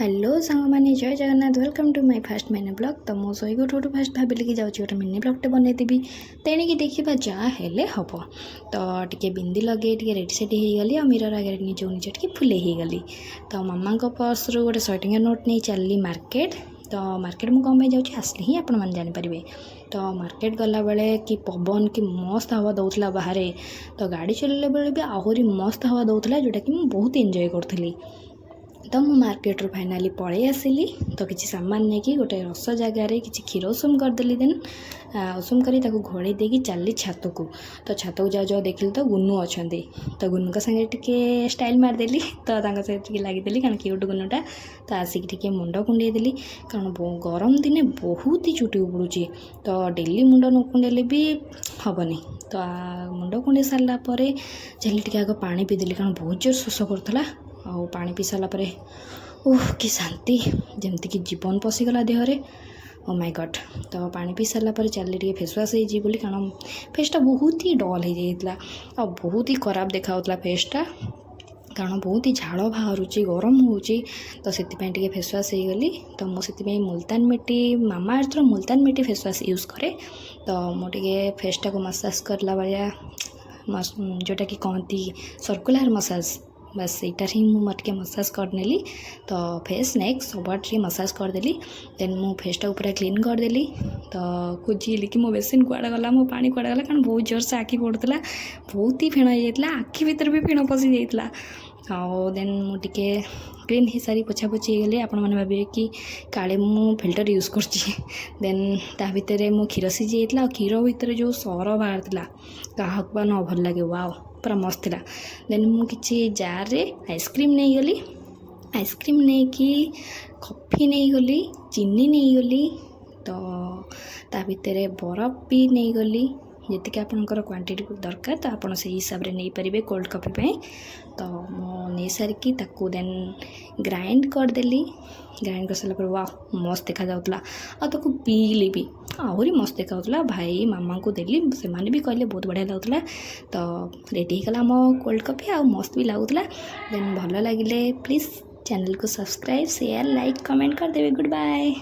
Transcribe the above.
Hello सांग मैंने जय Jagannath welcome to my first mini blog. तो मो शोई गोटे फास्ट भाविली कि जाऊँ गोटे मिनी ब्लॉगटे बनईदेवी तेणिकी देखा जहाँ हेले हम तो टी बिंदी लगे टे रेडी सेडी होगली आ मिरर आगे निज निज टे फुले गली। तो मामा पर्स रू गोटे 100 टंका नोट नहीं चलली मार्केट। तो मार्केट मुझे कम जाऊँगी आसले ही आपण मैंने जानीपारे। तो मार्केट गला बेले कि पवन कि मस्त हवा दौला बाहर। तो गाड़ी चलैला बेले भी आहरी मस्त हवा दौला जोटा कि मुझे बहुत एंजॉय करी। तो मु मार्केट रू फाइनाली पलि आसिली। तो किसी सामान नहीं कि गोटे रस जगार कि क्षीर उषुम करदेली। देन उषुम कर घोड़े देकी चलली छात को। तो छात को जाओ देखिली तो गुनु अच्छा। तो गुनु संगे टिके स्टाइल मारदेली। तो सहित लगिदेली कारण क्यूट गुनुटा। तो आसिक मुंड कुंडे देली कारण गरम दिने बहुत ही चुटी उपड़ुची। तो डेली मुंड न कुंडेले भी हेनी। तो मुंड कुंडे सारापर चली टे आग पानी पीदेली कारण बहुत जोर शोष करूला। आ पानी पी सारा पर ओह कि शांति जमती कि जीवन पशिगला देहरे। Oh my God. तो पानी पी सारा पर चल टे फेसवाश हो कारण फेसटा बहुत ही डल हो जाता आ बहुत ही खराब देखा फेसटा कारण बहुत ही झाड़ बाहर गरम हो। तो से फेसवाश हो गली। तो मुझे मुल्तान मिट्टी मामा अर्थ मुल्तान मिट्टी फेसवाश यूज करे। तो मुझे फेसटा को मसाज करला भाया जोटा कि कहती सर्कुलर मसाज बस यहीटार ही मुझे मसाज करनेली। तो फेस नेक सब मसाज करदेली। देन मु फेसटा पूरा क्लीन करदेली। तो खोजिली कि मो बेसिन कुआड़े गला मो पानी कुआड़े गला कारण बहुत जोर से आखि पड़ूला बहुत ही फेण हो जाता आखि भीतर भी फेण पशि जाता। आउ देन मुझे क्लीन हो सारी पोछा पोछी गली। आपण मैंने भावे कि काले मु फिल्टर यूज कर देन ता भितर मो क्षीर सीझी जाता क्षीर भितर जो सर बाहर क्या न भल लगे वाओ पूरा मस्त था। देन मुझे जार रे आइसक्रीम नहीं गली। आइसक्रीम नहीं कि कॉफी नहीं गली चीनी नहीं गली। तो ता भितर बरफ भी नहीं गली जी आपंकर क्वांटिटी दरकार। तो आप से हिसाब से नहीं पारे कोल्ड कॉफी पे। तो नहीं सारिकी देन ग्राइंड करदेली। ग्राइंड कर सारा वाह मस्त देखा जाऊला आ पीली भी आहरी मस्त देखा भाई मामा को देली से माने भी कहले बहुत बढ़िया लगुला। तो रेडी होगा आम कोल्ड कॉफी आ मस्त भी लगुला। देन भल लगे प्लीज़ चैनल को सब्सक्राइब शेयर लाइक कमेंट कर देवे। Good bye.